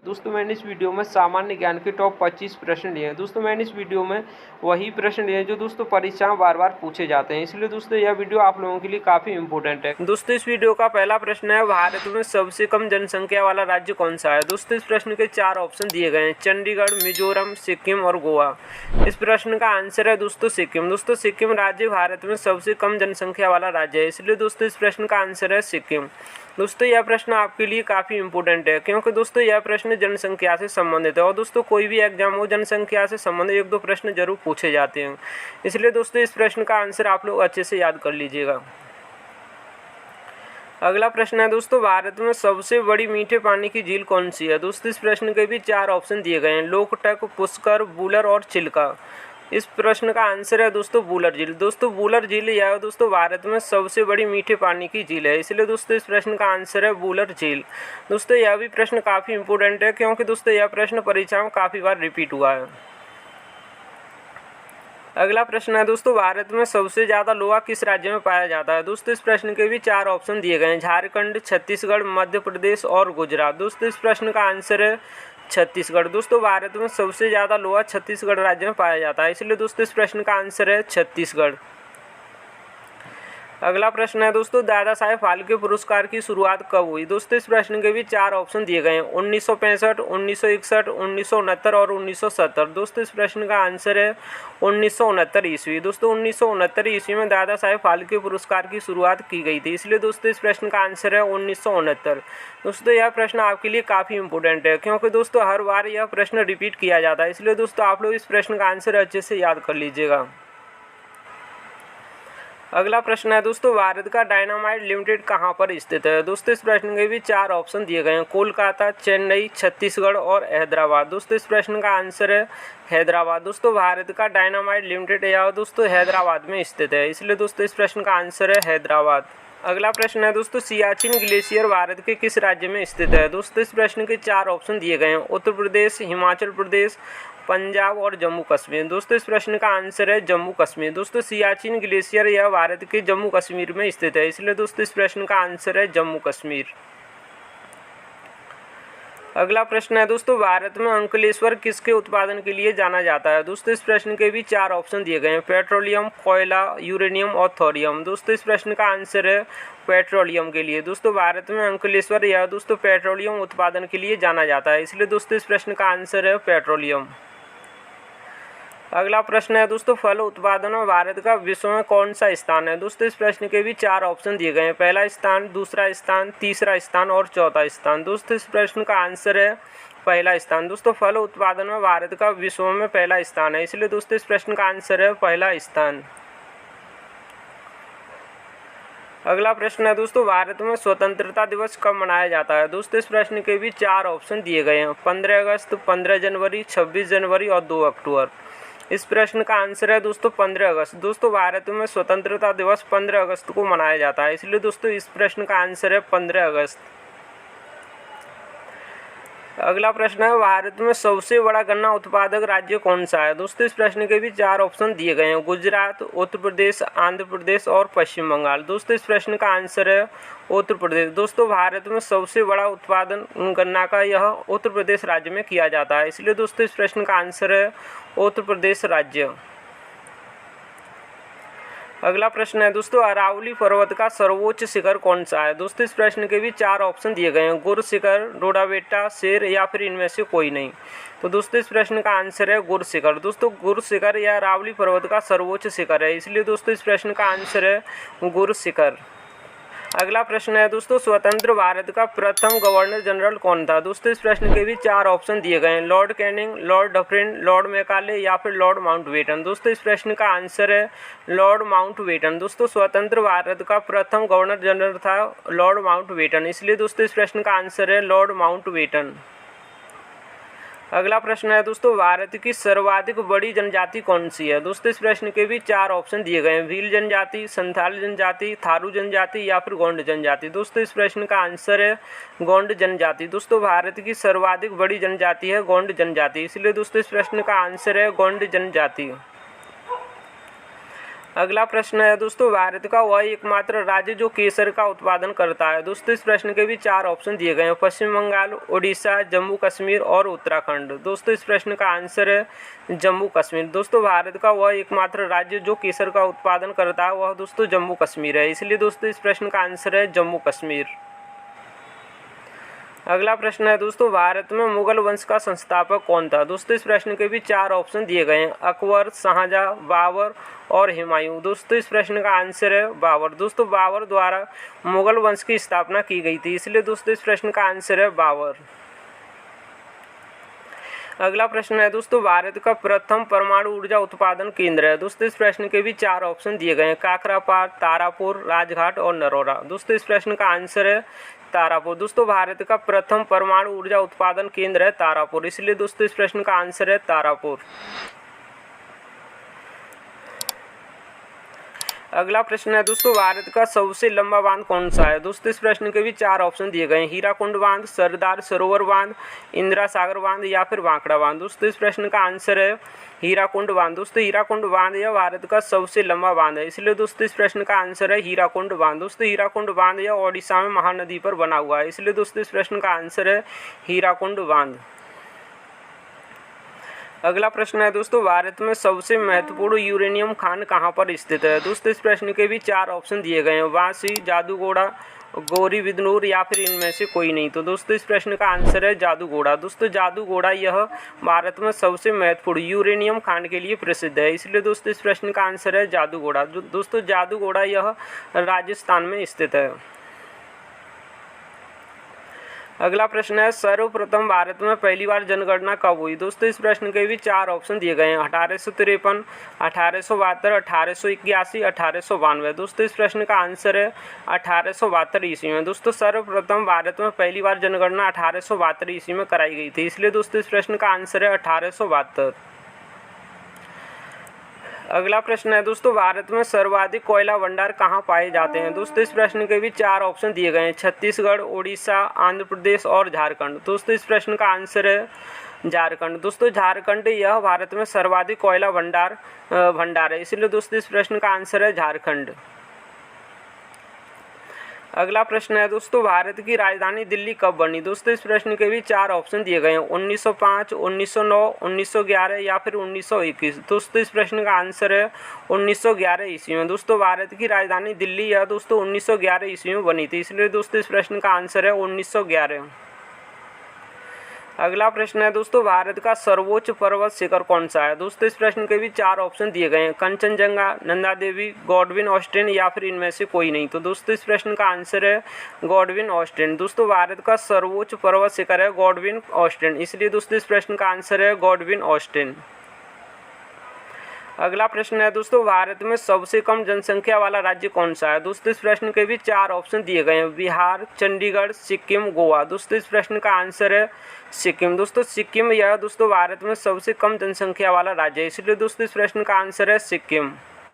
दोस्तों मैंने इस वीडियो में सामान्य ज्ञान के टॉप 25 प्रश्न लिए हैं। दोस्तों मैंने इस वीडियो में वही प्रश्न लिए हैं जो दोस्तों परीक्षा में बार बार पूछे जाते हैं, इसलिए दोस्तों यह वीडियो आप लोगों के लिए काफ़ी इंपॉर्टेंट है। दोस्तों इस वीडियो का पहला प्रश्न है, भारत में सबसे कम जनसंख्या वाला राज्य कौन सा है। दोस्तों इस प्रश्न के 4 ऑप्शन दिए गए हैं, चंडीगढ़, मिजोरम, सिक्किम और गोवा। इस प्रश्न का आंसर है दोस्तों सिक्किम। दोस्तों सिक्किम राज्य भारत में सबसे कम जनसंख्या वाला राज्य है, इसलिए दोस्तों इस प्रश्न का आंसर है सिक्किम। दोस्तों यह प्रश्न आपके लिए काफ़ी इंपॉर्टेंट है, क्योंकि दोस्तों यह प्रश्न जनसंख्या से संबंधित है और दोस्तों कोई भी एग्जाम हो जनसंख्या से संबंधित 1-2 प्रश्न जरूर पूछे जाते हैं, इसलिए दोस्तों इस प्रश्न का आंसर आप लोग अच्छे से याद कर लीजिएगा। अगला प्रश्न है दोस्तों, भारत में सबसे बड़ी मीठे पानी की झील कौन सी है। दोस्तों इस प्रश्न के भी 4 ऑप्शन दिए गए हैं, लोकटक, पुष्कर, वुलर और चिल्का। इस प्रश्न का आंसर है दोस्तों वुलर झील। दोस्तों वुलर झील यह दोस्तों भारत में सबसे बड़ी मीठे पानी की झील है, इसलिए दोस्तों इस प्रश्न का आंसर है वुलर झील। दोस्तों यह भी प्रश्न काफ़ी इंपॉर्टेंट है, क्योंकि दोस्तों यह प्रश्न परीक्षा में काफ़ी बार रिपीट हुआ है। अगला प्रश्न है दोस्तों, भारत में सबसे ज़्यादा लोहा किस राज्य में पाया जाता है। दोस्तों इस प्रश्न के भी 4 ऑप्शन दिए गए हैं, झारखंड, छत्तीसगढ़, मध्य प्रदेश और गुजरात। दोस्तों इस प्रश्न का आंसर है छत्तीसगढ़। दोस्तों भारत में सबसे ज़्यादा लोहा छत्तीसगढ़ राज्य में पाया जाता है, इसलिए दोस्तों इस प्रश्न का आंसर है छत्तीसगढ़। अगला प्रश्न है दोस्तों, दादा साहेब फाल्के पुरस्कार की शुरुआत कब हुई। दोस्तों इस प्रश्न के भी 4 ऑप्शन दिए गए हैं, 1965, 1961, 1969 और 1970। दोस्तों इस प्रश्न का आंसर है 1969 ईस्वी। दोस्तों 1969 ईस्वी में दादा साहेब फाल्के पुरस्कार की शुरुआत की गई थी, इसलिए दोस्तों इस प्रश्न का आंसर है 1969। दोस्तों यह प्रश्न आपके लिए काफ़ी इंपॉर्टेंट है, क्योंकि दोस्तों हर बार यह प्रश्न रिपीट किया जाता है, इसलिए दोस्तों आप लोग इस प्रश्न का आंसर अच्छे से याद कर लीजिएगा। अगला प्रश्न है दोस्तों, भारत का डायनामाइट लिमिटेड कहाँ पर स्थित है। दोस्तों इस प्रश्न के भी 4 ऑप्शन दिए गए हैं, कोलकाता, चेन्नई, छत्तीसगढ़ और हैदराबाद। दोस्तों इस प्रश्न का आंसर है हैदराबाद। दोस्तों भारत का डायनामाइट लिमिटेड यह दोस्तों हैदराबाद में स्थित है, इसलिए दोस्तों इस प्रश्न का आंसर है हैदराबाद। अगला प्रश्न है दोस्तों, सियाचिन ग्लेशियर भारत के किस राज्य में स्थित है। दोस्तों इस प्रश्न के 4 ऑप्शन दिए गए हैं, उत्तर प्रदेश, हिमाचल प्रदेश, पंजाब और जम्मू कश्मीर। दोस्तों इस प्रश्न का आंसर है जम्मू कश्मीर। दोस्तों सियाचिन ग्लेशियर यह भारत के जम्मू कश्मीर में स्थित है, इसलिए दोस्तों इस प्रश्न का आंसर है जम्मू कश्मीर। अगला प्रश्न है दोस्तों, भारत में अंकलेश्वर किसके उत्पादन के लिए जाना जाता है। दोस्तों इस प्रश्न के भी 4 ऑप्शन दिए गए हैं, पेट्रोलियम, कोयला, यूरेनियम और थोरियम। दोस्तों इस प्रश्न का आंसर है पेट्रोलियम के लिए। दोस्तों भारत में अंकलेश्वर यह दोस्तों पेट्रोलियम उत्पादन के लिए जाना जाता है, इसलिए दोस्तों इस प्रश्न का आंसर है पेट्रोलियम। अगला प्रश्न है दोस्तों, फल उत्पादन में भारत का विश्व में कौन सा स्थान है। दोस्तों इस प्रश्न के भी 4 ऑप्शन दिए गए हैं, पहला स्थान, दूसरा स्थान, तीसरा स्थान और चौथा स्थान। दोस्तों इस प्रश्न का आंसर है पहला स्थान। दोस्तों फल उत्पादन में भारत का विश्व में पहला स्थान है, इसलिए दोस्तों इस प्रश्न का आंसर है पहला स्थान। अगला प्रश्न है दोस्तों, भारत में स्वतंत्रता दिवस कब मनाया जाता है। दोस्तों इस प्रश्न के भी 4 ऑप्शन दिए गए हैं, 15 अगस्त, 15 जनवरी, 26 जनवरी और 2 अक्टूबर। इस प्रश्न का आंसर है दोस्तों 15 अगस्त। दोस्तों भारत में स्वतंत्रता दिवस 15 अगस्त को मनाया जाता है, इसलिए दोस्तों इस प्रश्न का आंसर है 15 अगस्त। अगला प्रश्न है, भारत में सबसे बड़ा गन्ना उत्पादक राज्य कौन सा है। दोस्तों इस प्रश्न के भी 4 ऑप्शन दिए गए हैं, गुजरात, उत्तर प्रदेश, आंध्र प्रदेश और पश्चिम बंगाल। दोस्तों इस प्रश्न का आंसर है उत्तर प्रदेश। दोस्तों भारत में सबसे बड़ा उत्पादन गन्ना का यह उत्तर प्रदेश राज्य में किया जाता है, इसलिए दोस्तों इस प्रश्न का आंसर है उत्तर प्रदेश राज्य। अगला प्रश्न है दोस्तों, अरावली पर्वत का सर्वोच्च शिखर कौन सा है। दोस्तों इस प्रश्न के भी 4 ऑप्शन दिए गए हैं, गुर शिखर, रोडावेटा, शेर या फिर इनमें से कोई नहीं। तो दोस्तों इस प्रश्न का आंसर है गुर शिखर। दोस्तों गुर शिखर या अरावली पर्वत का सर्वोच्च शिखर है, इसलिए दोस्तों इस प्रश्न का आंसर है गुर शिखर। अगला प्रश्न है दोस्तों, स्वतंत्र भारत का प्रथम गवर्नर जनरल कौन था। दोस्तों इस प्रश्न के भी 4 ऑप्शन दिए गए हैं, Lord Canning, Lord Dufferin, Lord Macaulay या फिर लॉर्ड माउंटबेटन। दोस्तों इस प्रश्न का आंसर है लॉर्ड माउंटबेटन। दोस्तों स्वतंत्र भारत का प्रथम गवर्नर जनरल था लॉर्ड माउंटबेटन, इसलिए दोस्तों इस प्रश्न का आंसर है लॉर्ड माउंटबेटन। अगला प्रश्न है दोस्तों, भारत की सर्वाधिक बड़ी जनजाति कौन सी है। दोस्तों इस प्रश्न के भी 4 ऑप्शन दिए गए हैं, भील जनजाति, संथाल जनजाति, थारू जनजाति या फिर गोंड जनजाति। दोस्तों इस प्रश्न का आंसर है गोंड जनजाति। दोस्तों भारत की सर्वाधिक बड़ी जनजाति है गोंड जनजाति, इसलिए दोस्तों इस प्रश्न का आंसर है गोंड जनजाति। अगला प्रश्न है दोस्तों, भारत का वह एकमात्र राज्य जो केसर का उत्पादन करता है। दोस्तों इस प्रश्न के भी 4 ऑप्शन दिए गए हैं, पश्चिम बंगाल, उड़ीसा, जम्मू कश्मीर और उत्तराखंड। दोस्तों इस प्रश्न का आंसर है जम्मू कश्मीर। दोस्तों भारत का वह एकमात्र राज्य जो केसर का उत्पादन करता है वह दोस्तों जम्मू कश्मीर है, इसलिए दोस्तों इस प्रश्न का आंसर है जम्मू कश्मीर। अगला प्रश्न है दोस्तों, भारत में मुगल वंश का संस्थापक कौन था। दोस्तों इस प्रश्न के भी 4 ऑप्शन दिए गए हैं, अकबर, शाहजहां, बाबर और हुमायूं। दोस्तों इस प्रश्न का आंसर है बाबर। दोस्तों बाबर द्वारा मुगल वंश की स्थापना की गई थी, इसलिए दोस्तों इस प्रश्न का आंसर है बाबर। अगला प्रश्न है दोस्तों, भारत का प्रथम परमाणु ऊर्जा उत्पादन केंद्र है। दोस्तों इस प्रश्न के भी 4 ऑप्शन दिए गए हैं, काकरापार, तारापुर, राजघाट और नरोरा। दोस्तों इस प्रश्न का आंसर है तारापुर। दोस्तों भारत का प्रथम परमाणु ऊर्जा उत्पादन केंद्र है तारापुर, इसलिए दोस्तों इस प्रश्न का आंसर है तारापुर। अगला प्रश्न है दोस्तों, भारत का सबसे लंबा बांध कौन सा है। दोस्तों इस प्रश्न के भी 4 ऑप्शन दिए गए हैं, हीराकुंड बांध, सरदार सरोवर बांध, इंदिरा सागर बांध या फिर भाखड़ा बांध। दोस्तों इस प्रश्न का आंसर है हीराकुंड बांध। दोस्तों हीराकुंड बांध यह भारत का सबसे लंबा बांध है, इसलिए दोस्तों इस प्रश्न का आंसर है हीराकुंड बांध। दोस्तों हीराकुंड बांध यह ओडिशा में महानदी पर बना हुआ है, इसलिए दोस्तों इस प्रश्न का आंसर है हीराकुंड बांध। अगला प्रश्न है दोस्तों, भारत में सबसे महत्वपूर्ण यूरेनियम खान कहाँ पर स्थित है। दोस्तों इस प्रश्न के भी 4 ऑप्शन दिए गए हैं, वासी, जादूगोड़ा, गौरी बिदनूर या फिर इनमें से कोई नहीं। तो दोस्तों इस प्रश्न का आंसर है जादूगोड़ा। दोस्तों जादूगोड़ा यह भारत में सबसे महत्वपूर्ण यूरेनियम खान के लिए प्रसिद्ध है, इसलिए दोस्तों इस प्रश्न का आंसर है जादूगोड़ा। दोस्तों जादूगोड़ा यह राजस्थान में स्थित है। अगला प्रश्न है, सर्वप्रथम भारत में पहली बार जनगणना कब हुई। दोस्तों इस प्रश्न के भी 4 ऑप्शन दिए गए हैं, 1853, 1872, 1881, 1892। दोस्तों इस प्रश्न का आंसर है 1872 ईस्वी में। दोस्तों सर्वप्रथम भारत में पहली बार जनगणना 1872 ईस्वी में कराई गई थी, इसलिए दोस्तों इस प्रश्न का आंसर है 1872। अगला प्रश्न है दोस्तों, भारत में सर्वाधिक कोयला भंडार कहाँ पाए जाते हैं। दोस्तों इस प्रश्न के भी 4 ऑप्शन दिए गए हैं, छत्तीसगढ़, उड़ीसा, आंध्र प्रदेश और झारखंड। दोस्तों इस प्रश्न का आंसर है झारखंड। दोस्तों झारखंड यह भारत में सर्वाधिक कोयला भंडार है, इसलिए दोस्तों इस प्रश्न का आंसर है झारखंड। अगला प्रश्न है दोस्तों, भारत की राजधानी दिल्ली कब बनी। दोस्तों इस प्रश्न के भी 4 ऑप्शन दिए गए हैं, 1905, 1909, 1911 या फिर 1921। दोस्तों इस प्रश्न का आंसर है 1911 ईस्वी में। दोस्तों भारत की राजधानी दिल्ली है दोस्तों 1911 ईस्वी में बनी थी, इसलिए दोस्तों इस प्रश्न का आंसर है 1911। अगला प्रश्न है दोस्तों, भारत का सर्वोच्च पर्वत शिखर कौन सा है। दोस्तों इस प्रश्न के भी 4 ऑप्शन दिए गए हैं, कंचनजंगा, नंदा देवी, गॉडविन ऑस्टिन या फिर इनमें से कोई नहीं। तो दोस्तों इस प्रश्न का आंसर है गॉडविन ऑस्टिन। दोस्तों भारत का सर्वोच्च पर्वत शिखर है गॉडविन ऑस्टिन, इसलिए दोस्तों इस प्रश्न का आंसर है गॉडविन ऑस्टिन। अगला प्रश्न है दोस्तों, भारत में सबसे कम जनसंख्या वाला राज्य कौन सा है। दोस्तों इस प्रश्न के भी 4 ऑप्शन दिए गए हैं, बिहार, चंडीगढ़, सिक्किम, गोवा। दोस्तों इस प्रश्न का आंसर है सिक्किम। दोस्तों सिक्किम यह दोस्तों भारत में सबसे कम जनसंख्या वाला राज्य है, इसलिए दोस्तों इस प्रश्न का आंसर है सिक्किम।